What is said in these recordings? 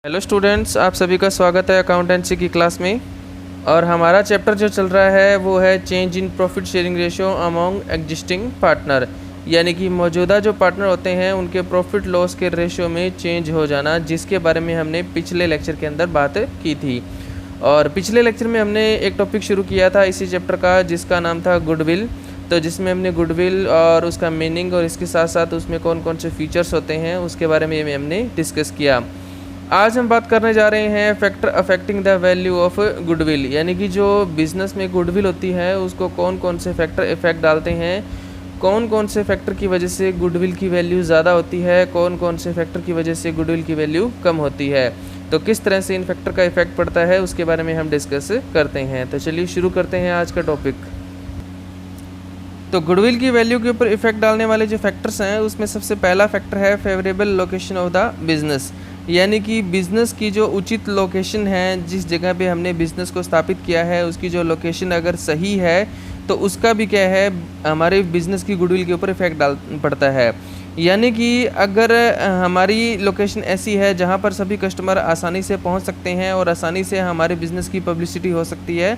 Hello students, आप सभी का स्वागत है अकाउंटेंसी की क्लास में। और हमारा चैप्टर जो चल रहा है वो है change in profit sharing ratio among existing partner, यानी कि मौजूदा जो पार्टनर होते हैं उनके प्रॉफिट लॉस के रेशियो में चेंज हो जाना, जिसके बारे में हमने पिछले लेक्चर के अंदर बात की थी। और पिछले लेक्चर में हमने एक टॉपिक शुरू किया था इसी चैप्टर का, जिसका नाम था गुडविल। तो जिसमें हमने गुडविल और उसका मीनिंग और इसके साथ साथ उसमें कौन कौन से फीचर्स होते हैं उसके बारे में हमने डिस्कस किया। आज हम बात करने जा रहे हैं factor affecting the value of goodwill, यानी कि जो बिज़नेस में गुडविल होती है उसको कौन कौन से फैक्टर इफ़ेक्ट डालते हैं, कौन कौन से फैक्टर की वजह से गुडविल की वैल्यू ज़्यादा होती है, कौन कौन से फैक्टर की वजह से गुडविल की वैल्यू कम होती है। तो किस तरह से इन फैक्टर का इफेक्ट पड़ता है उसके बारे में हम डिस्कस करते हैं। तो चलिए शुरू करते हैं आज का टॉपिक। तो गुडविल की वैल्यू के ऊपर इफेक्ट डालने वाले जो फैक्टर्स हैं उसमें सबसे पहला फैक्टर है favourable location of the business, यानी कि बिज़नेस की जो उचित लोकेशन है, जिस जगह पे हमने बिज़नेस को स्थापित किया है उसकी जो लोकेशन अगर सही है तो उसका भी क्या है हमारे बिज़नेस की गुडविल के ऊपर इफेक्ट डाल पड़ता है। यानी कि अगर हमारी लोकेशन ऐसी है जहाँ पर सभी कस्टमर आसानी से पहुँच सकते हैं और आसानी से हमारे बिज़नेस की पब्लिसिटी हो सकती है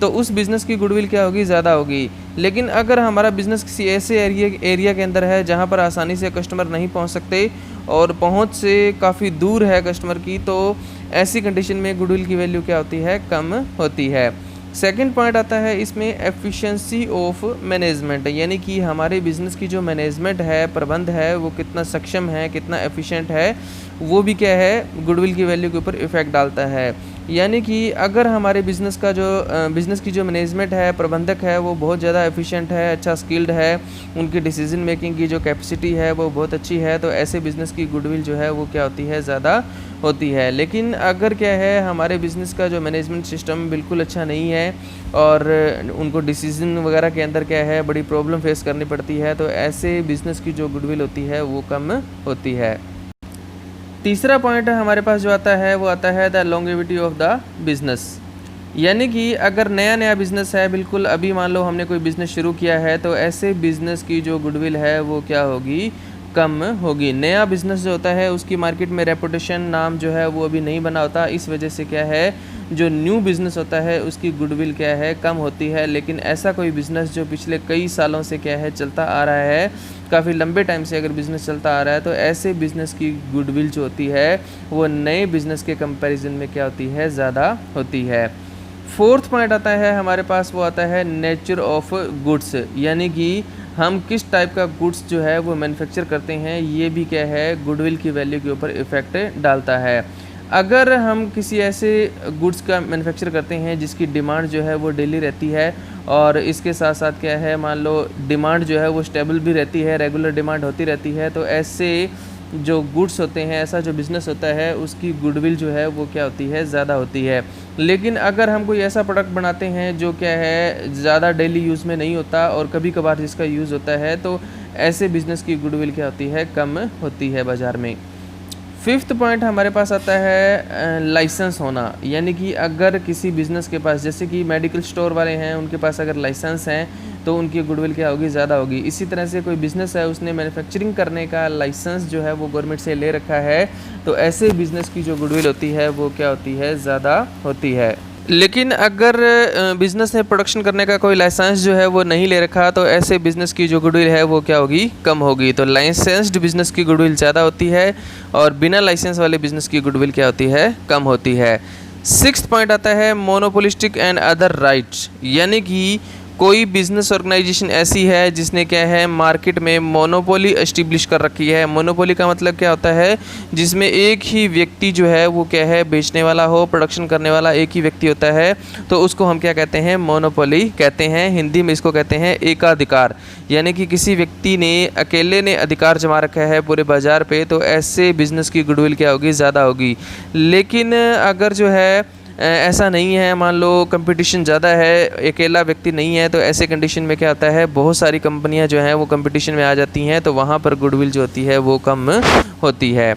तो उस बिज़नेस की गुडविल क्या होगी, ज़्यादा होगी। लेकिन अगर हमारा बिज़नेस किसी ऐसे एरिया के अंदर है जहाँ पर आसानी से कस्टमर नहीं पहुँच सकते और पहुँच से काफ़ी दूर है कस्टमर की, तो ऐसी कंडीशन में गुडविल की वैल्यू क्या होती है, कम होती है। सेकंड पॉइंट आता है इसमें एफिशिएंसी ऑफ मैनेजमेंट, यानी कि हमारे बिज़नेस की जो मैनेजमेंट है, प्रबंध है, वो कितना सक्षम है, कितना एफिशिएंट है, वो भी क्या है गुडविल की वैल्यू के ऊपर इफ़ेक्ट डालता है। यानी कि अगर हमारे बिज़नेस का जो बिज़नेस की जो मैनेजमेंट है, प्रबंधक है, वो बहुत ज़्यादा एफिशिएंट है, अच्छा स्किल्ड है, उनकी डिसीजन मेकिंग की जो कैपेसिटी है वो बहुत अच्छी है, तो ऐसे बिज़नेस की गुडविल जो है वो क्या होती है, ज़्यादा होती है। लेकिन अगर क्या है हमारे बिज़नेस का जो मैनेजमेंट सिस्टम बिल्कुल अच्छा नहीं है और उनको डिसीजन वगैरह के अंदर क्या है बड़ी प्रॉब्लम फेस करनी पड़ती है, तो ऐसे बिज़नेस की जो गुडविल होती है वो कम होती है। तीसरा पॉइंट हमारे पास जो आता है वो आता है the longevity of the business, यानी कि अगर नया बिज़नेस है, बिल्कुल अभी मान लो हमने कोई बिज़नेस शुरू किया है, तो ऐसे बिज़नेस की जो गुडविल है वो क्या होगी, कम होगी। नया बिज़नेस जो होता है उसकी मार्केट में रेपुटेशन, नाम जो है वो अभी नहीं बना होता, इस वजह से क्या है जो न्यू बिज़नेस होता है उसकी गुडविल क्या है, कम होती है। लेकिन ऐसा कोई बिज़नेस जो पिछले कई सालों से क्या है चलता आ रहा है, काफ़ी लंबे टाइम से अगर बिज़नेस चलता आ रहा है, तो ऐसे बिज़नेस की गुडविल जो होती है वो नए बिज़नेस के कंपैरिजन में क्या होती है, ज़्यादा होती है। फोर्थ पॉइंट आता है हमारे पास, वो आता है नेचर ऑफ गुड्स, यानी कि हम किस टाइप का गुड्स जो है वो मैन्युफैक्चर करते हैं, ये भी क्या है गुडविल की वैल्यू के ऊपर इफ़ेक्ट डालता है। अगर हम किसी ऐसे गुड्स का मैन्युफैक्चर करते हैं जिसकी डिमांड जो है वो डेली रहती है और इसके साथ साथ क्या है मान लो डिमांड जो है वो स्टेबल भी रहती है, रेगुलर डिमांड होती रहती है, तो ऐसे जो गुड्स होते हैं, ऐसा जो बिज़नेस होता है उसकी गुडविल जो है वो क्या होती है, ज़्यादा होती है। लेकिन अगर हम कोई ऐसा प्रोडक्ट बनाते हैं जो क्या है ज़्यादा डेली यूज़ में नहीं होता और कभी कभार जिसका यूज़ होता है, तो ऐसे बिज़नेस की गुडविल क्या होती है, कम होती है बाज़ार में। फिफ्थ पॉइंट हमारे पास आता है लाइसेंस होना, यानी कि अगर किसी बिज़नेस के पास, जैसे कि मेडिकल स्टोर वाले हैं, उनके पास अगर लाइसेंस हैं तो उनकी गुडविल क्या होगी, ज़्यादा होगी। इसी तरह से कोई बिज़नेस है उसने मैन्युफैक्चरिंग करने का लाइसेंस जो है वो गवर्नमेंट से ले रखा है, तो ऐसे बिज़नेस की जो गुडविल होती है वो क्या होती है, ज़्यादा होती है। लेकिन अगर बिज़नेस ने प्रोडक्शन करने का कोई लाइसेंस जो है वो नहीं ले रखा, तो ऐसे बिज़नेस की जो गुडविल है वो क्या होगी, कम होगी। तो लाइसेंस्ड बिज़नेस की गुडविल ज़्यादा होती है और बिना लाइसेंस वाले बिज़नेस की गुडविल क्या होती है, कम होती है। सिक्स्थ पॉइंट आता है मोनोपोलिस्टिक एंड अदर राइट्स, यानी कि कोई बिज़नेस ऑर्गेनाइजेशन ऐसी है जिसने क्या है मार्केट में मोनोपोली एस्टेब्लिश कर रखी है। मोनोपोली का मतलब क्या होता है, जिसमें एक ही व्यक्ति जो है वो क्या है बेचने वाला हो, प्रोडक्शन करने वाला एक ही व्यक्ति होता है, तो उसको हम क्या कहते हैं, मोनोपोली कहते हैं। हिंदी में इसको कहते हैं एकाधिकार, यानी कि किसी व्यक्ति ने अकेले ने अधिकार जमा रखा है पूरे बाज़ार पे, तो ऐसे बिज़नेस की गुडविल क्या होगी, ज़्यादा होगी। लेकिन अगर जो है ऐसा नहीं है, मान लो कंपटीशन ज़्यादा है, अकेला व्यक्ति नहीं है, तो ऐसे कंडीशन में क्या होता है बहुत सारी कंपनियां जो हैं वो कंपटीशन में आ जाती हैं, तो वहाँ पर गुडविल जो होती है वो कम होती है।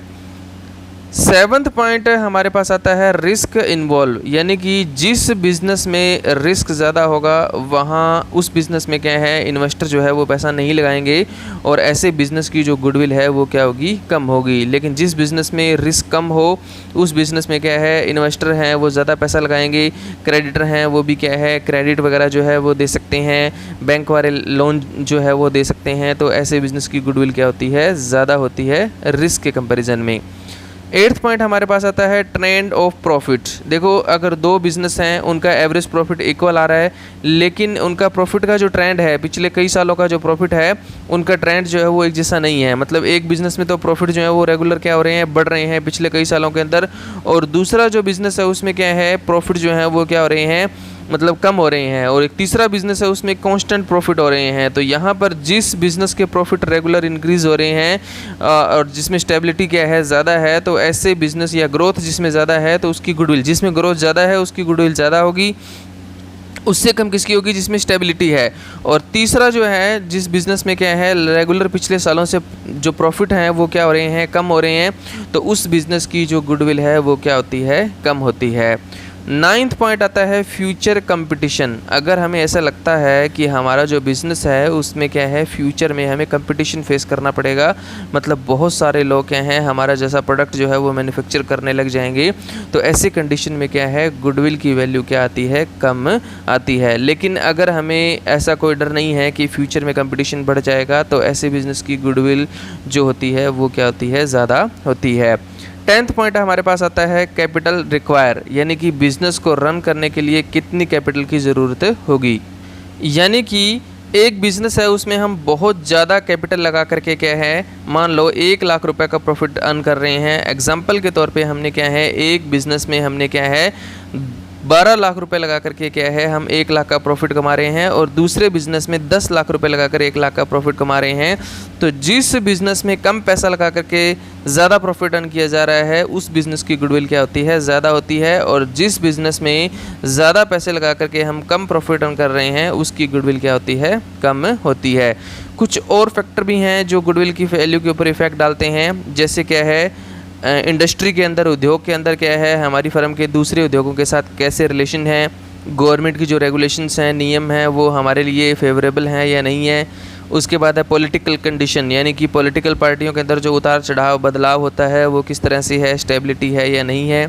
सेवन्थ पॉइंट हमारे पास आता है रिस्क इन्वॉल्व, यानी कि जिस बिज़नेस में रिस्क ज़्यादा होगा वहाँ उस बिज़नेस में क्या है इन्वेस्टर जो है वो पैसा नहीं लगाएंगे और ऐसे बिज़नेस की जो गुडविल है वो क्या होगी, कम होगी। लेकिन जिस बिज़नेस में रिस्क कम हो उस बिज़नेस में क्या है इन्वेस्टर हैं वो ज़्यादा पैसा लगाएंगे, क्रेडिटर हैं वो भी क्या है क्रेडिट वगैरह जो है वो दे सकते हैं, बैंक वाले लोन जो है वो दे सकते हैं। तो ऐसे बिज़नेस की गुडविल क्या होती है, ज़्यादा होती है रिस्क के कंपैरिजन में। एट्थ पॉइंट हमारे पास आता है ट्रेंड ऑफ प्रॉफिट। देखो अगर दो बिजनेस हैं उनका एवरेज प्रॉफिट इक्वल आ रहा है, लेकिन उनका प्रॉफिट का जो ट्रेंड है पिछले कई सालों का जो प्रॉफिट है उनका ट्रेंड जो है वो एक जैसा नहीं है। मतलब एक बिजनेस में तो प्रॉफिट जो है वो रेगुलर क्या हो रहे हैं, बढ़ रहे हैं पिछले कई सालों के अंदर, और दूसरा जो बिजनेस है उसमें क्या है प्रॉफिट जो है वो क्या हो रहे हैं, मतलब कम हो रहे हैं, और एक तीसरा बिजनेस है उसमें कांस्टेंट प्रॉफिट हो रहे हैं। तो यहाँ पर जिस बिजनेस के प्रॉफिट रेगुलर इंक्रीज हो रहे हैं और जिसमें स्टेबिलिटी क्या है ज़्यादा है, तो ऐसे बिजनेस या ग्रोथ जिसमें ज़्यादा है तो उसकी गुडविल, जिसमें ग्रोथ ज़्यादा है उसकी गुडविल ज़्यादा होगी, उससे कम किसकी होगी जिसमें स्टेबिलिटी है। और तीसरा जो है जिस बिज़नेस में क्या है रेगुलर पिछले सालों से जो प्रॉफिट हैं वो क्या हो रहे हैं, कम हो रहे हैं, तो उस बिज़नेस की जो गुडविल है वो क्या होती है, कम होती है। नाइन्थ पॉइंट आता है फ्यूचर कंपटीशन। अगर हमें ऐसा लगता है कि हमारा जो बिज़नेस है उसमें क्या है फ्यूचर में हमें कंपटीशन फेस करना पड़ेगा, मतलब बहुत सारे लोग क्या हैं हमारा जैसा प्रोडक्ट जो है वो मैन्युफैक्चर करने लग जाएंगे, तो ऐसी कंडीशन में क्या है गुडविल की वैल्यू क्या आती है, कम आती है। लेकिन अगर हमें ऐसा कोई डर नहीं है कि फ्यूचर में कंपटीशन बढ़ जाएगा तो ऐसे बिज़नेस की गुडविल जो होती है वो क्या होती है, ज़्यादा होती है। 10th पॉइंट हमारे पास आता है कैपिटल रिक्वायर, यानी कि बिज़नेस को रन करने के लिए कितनी कैपिटल की ज़रूरत होगी। यानी कि एक बिज़नेस है उसमें हम बहुत ज़्यादा कैपिटल लगा करके क्या है, मान लो 1 लाख रुपए का प्रॉफिट अर्न कर रहे हैं। एग्जांपल के तौर पे हमने क्या है एक बिज़नेस में हमने क्या है 12 लाख रुपए लगा करके क्या है हम 1 लाख का प्रॉफिट कमा रहे हैं, और दूसरे बिज़नेस में 10 लाख रुपए लगाकर 1 लाख का प्रॉफिट कमा रहे हैं। तो जिस बिज़नेस में कम पैसा लगा करके ज़्यादा प्रॉफिट अर्न किया जा रहा है उस बिज़नेस की गुडविल क्या होती है, ज़्यादा होती है, और जिस बिज़नेस में ज़्यादा पैसे लगा करके हम कम प्रॉफिट अर्न कर रहे हैं उसकी गुडविल क्या होती है, कम होती है। कुछ और फैक्टर भी हैं जो गुडविल की वैल्यू के ऊपर इफेक्ट डालते हैं, जैसे क्या है इंडस्ट्री के अंदर, उद्योग के अंदर क्या है हमारी फर्म के दूसरे उद्योगों के साथ कैसे रिलेशन है, गवर्नमेंट की जो रेगुलेशंस हैं, नियम हैं, वो हमारे लिए फेवरेबल हैं या नहीं है। उसके बाद है पॉलिटिकल कंडीशन, यानी कि पॉलिटिकल पार्टियों के अंदर जो उतार चढ़ाव बदलाव होता है वो किस तरह से है, स्टेबिलिटी है या नहीं है।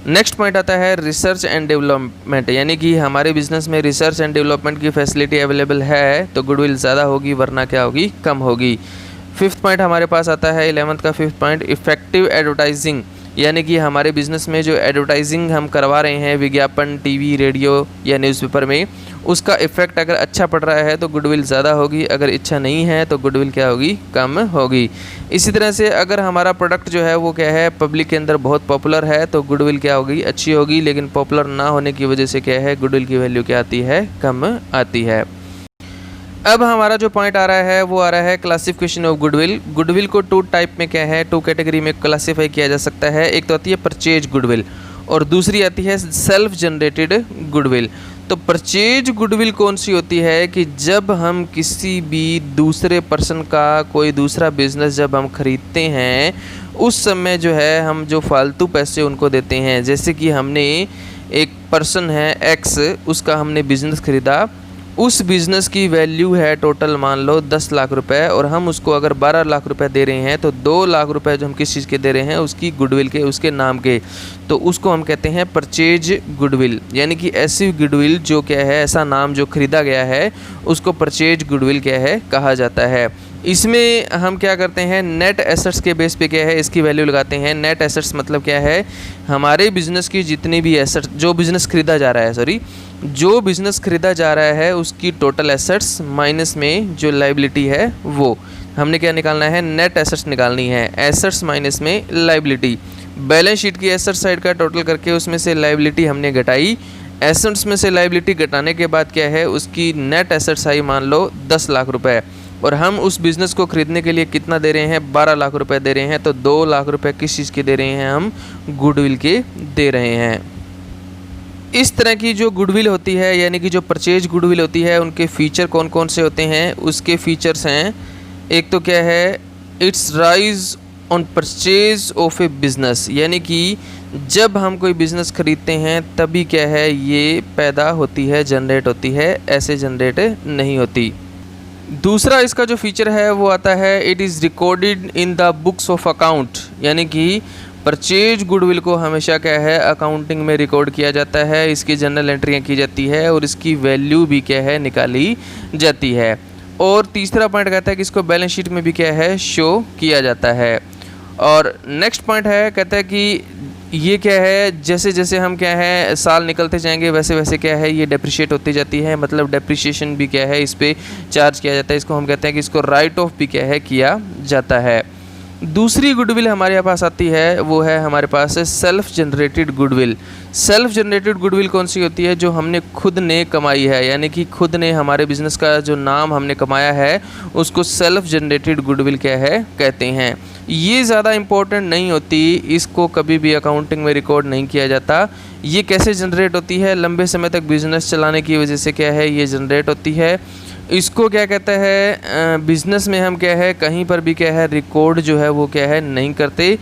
नेक्स्ट पॉइंट आता है रिसर्च एंड डेवलपमेंट, यानी कि हमारे बिजनेस में रिसर्च एंड डेवलपमेंट की फैसिलिटी अवेलेबल है तो गुडविल ज़्यादा होगी, वरना क्या होगी, कम होगी। 5th पॉइंट हमारे पास आता है 11th का 5th पॉइंट इफेक्टिव एडवर्टाइजिंग, यानी कि हमारे बिज़नेस में जो एडवर्टाइजिंग हम करवा रहे हैं विज्ञापन टीवी रेडियो या न्यूज़पेपर में, उसका इफ़ेक्ट अगर अच्छा पड़ रहा है तो गुडविल ज़्यादा होगी, अगर अच्छा नहीं है तो गुडविल क्या होगी, कम होगी। इसी तरह से अगर हमारा प्रोडक्ट जो है वो क्या है पब्लिक के अंदर बहुत पॉपुलर है तो गुडविल क्या होगी, अच्छी होगी, लेकिन पॉपुलर ना होने की वजह से क्या है गुडविल की वैल्यू क्या आती है, कम आती है। अब हमारा जो पॉइंट आ रहा है वो आ रहा है क्लासिफिकेशन ऑफ गुडविल। गुडविल को 2 टाइप में क्या है, 2 कैटेगरी में क्लासीफाई किया जा सकता है। एक तो आती है परचेज गुडविल और दूसरी आती है सेल्फ जनरेटेड गुडविल। तो परचेज गुडविल कौन सी होती है कि जब हम किसी भी दूसरे पर्सन का कोई दूसरा बिजनेस जब हम खरीदते हैं उस समय जो है हम जो फालतू पैसे उनको देते हैं, जैसे कि हमने एक पर्सन है एक्स, उसका हमने बिजनेस खरीदा, उस बिज़नेस की वैल्यू है टोटल मान लो 10 लाख रुपए और हम उसको अगर 12 लाख रुपए दे रहे हैं तो 2 लाख रुपए जो हम किस चीज़ के दे रहे हैं, उसकी गुडविल के, उसके नाम के, तो उसको हम कहते हैं परचेज गुडविल। यानी कि ऐसी गुडविल जो क्या है, ऐसा नाम जो खरीदा गया है उसको परचेज गुडविल क्या है, कहा जाता है। इसमें हम क्या करते हैं, नेट एसेट्स के बेस पे क्या है इसकी वैल्यू लगाते हैं। नेट एसेट्स मतलब क्या है, हमारे बिज़नेस की जितनी भी एसेट्स, जो बिज़नेस खरीदा जा रहा है, जो बिज़नेस खरीदा जा रहा है उसकी टोटल एसेट्स माइनस में जो लाइबिलिटी है वो हमने क्या निकालना है, नेट एसेट्स निकालनी है। एसेट्स माइनस में लाइबिलिटी, बैलेंस शीट की एसेट साइड का टोटल करके उसमें से लाइबिलिटी हमने घटाई, एसेट्स में से लाइबिलिटी घटाने के बाद क्या है उसकी नेट एसेट्स आई मान लो 10 लाख रुपए, और हम उस बिज़नेस को ख़रीदने के लिए कितना दे रहे हैं, 12 लाख रुपए दे रहे हैं। तो 2 लाख रुपए किस चीज़ के दे रहे हैं, हम गुडविल के दे रहे हैं। इस तरह की जो गुडविल होती है, यानी कि जो परचेज गुडविल होती है, उनके फ़ीचर कौन कौन से होते हैं, उसके फ़ीचर्स हैं। एक तो क्या है, it's rise on purchase of a business, यानी कि जब हम कोई बिज़नेस खरीदते हैं तभी क्या है ये पैदा होती है, जनरेट होती है, ऐसे जनरेट नहीं होती। दूसरा इसका जो फीचर है वो आता है it is recorded in the books of account, यानी कि परचेज गुडविल को हमेशा क्या है अकाउंटिंग में रिकॉर्ड किया जाता है, इसकी जनरल एंट्रियाँ की जाती है और इसकी वैल्यू भी क्या है निकाली जाती है। और तीसरा पॉइंट कहता है कि इसको बैलेंस शीट में भी क्या है शो किया जाता है। और नेक्स्ट पॉइंट है कहता है कि ये क्या है जैसे जैसे हम क्या है साल निकलते जाएंगे वैसे वैसे क्या है ये डेप्रिशिएट होती जाती है, मतलब डेप्रिशिएशन भी क्या है इस पर चार्ज किया जाता है। इसको हम कहते हैं कि इसको राइट ऑफ भी क्या है किया जाता है। दूसरी गुडविल हमारे पास आती है वो है हमारे पास है self generated goodwill. Self generated goodwill कौन सी होती है? जो हमने खुद ने कमाई है, यानी कि खुद ने हमारे बिज़नेस का जो नाम हमने कमाया है उसको सेल्फ जनरेटेड गुडविल क्या है कहते हैं। ये ज़्यादा इम्पोर्टेंट नहीं होती, इसको कभी भी अकाउंटिंग में रिकॉर्ड नहीं किया जाता। ये कैसे जनरेट होती है? लंबे समय तक बिज़नेस चलाने की वजह से क्या है ये जनरेट होती है। इसको क्या कहता है बिज़नेस में हम क्या है कहीं पर भी क्या है रिकॉर्ड जो है वो क्या है नहीं करते।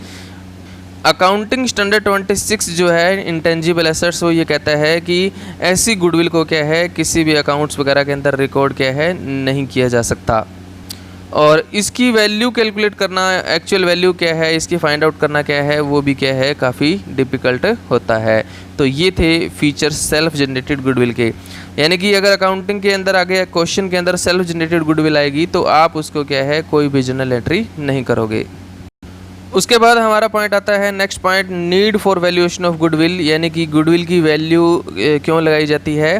अकाउंटिंग स्टैंडर्ड 26 जो है इंटेंजिबल एसेट्स वो ये कहता है कि ऐसी गुडविल को क्या है किसी भी अकाउंट्स वगैरह के अंदर रिकॉर्ड क्या है नहीं किया जा सकता। और इसकी वैल्यू कैलकुलेट करना, एक्चुअल वैल्यू क्या है इसकी फाइंड आउट करना क्या है वो भी क्या है काफ़ी डिफ़िकल्ट होता है। तो ये थे फीचर्स सेल्फ जनरेटेड गुडविल के, यानी कि अगर अकाउंटिंग के अंदर आगे क्वेश्चन के अंदर सेल्फ जनरेटेड गुडविल आएगी तो आप उसको क्या है कोई भी जर्नल एंट्री नहीं करोगे। उसके बाद हमारा पॉइंट आता है next point, need for valuation of goodwill, यानी कि गुडविल की वैल्यू क्यों लगाई जाती है।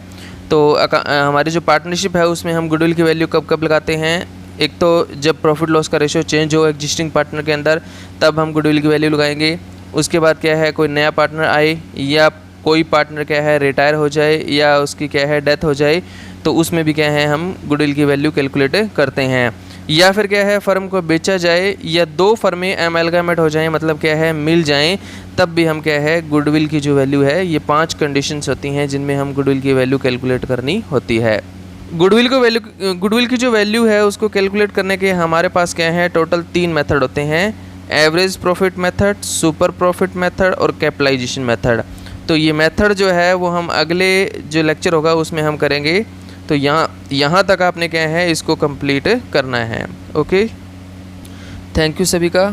तो हमारी जो पार्टनरशिप है उसमें हम गुडविल की वैल्यू कब कब लगाते हैं? एक तो जब प्रॉफिट लॉस का रेशियो चेंज हो एग्जिस्टिंग पार्टनर के अंदर तब हम गुडविल की वैल्यू लगाएंगे। उसके बाद क्या है कोई नया पार्टनर आए या कोई पार्टनर क्या है रिटायर हो जाए या उसकी क्या है डेथ हो जाए तो उसमें भी क्या है हम गुडविल की वैल्यू कैलकुलेट करते हैं। या फिर क्या है फर्म को बेचा जाए या दो फर्में एमलगामेट हो जाएं, मतलब क्या है मिल जाएं, तब भी हम क्या है गुडविल की जो वैल्यू है ये 5 कंडीशंस होती हैं जिनमें हम गुडविल की वैल्यू कैलकुलेट करनी होती है। गुडविल की जो वैल्यू है उसको कैलकुलेट करने के हमारे पास क्या है टोटल 3 मेथड होते हैं, average profit method, super profit method और कैपिटलाइजेशन मेथड। तो ये मेथड जो है वो हम अगले जो लेक्चर होगा उसमें हम करेंगे। तो यहाँ तक आपने क्या है इसको कंप्लीट करना है। ओके, थैंक यू सभी का।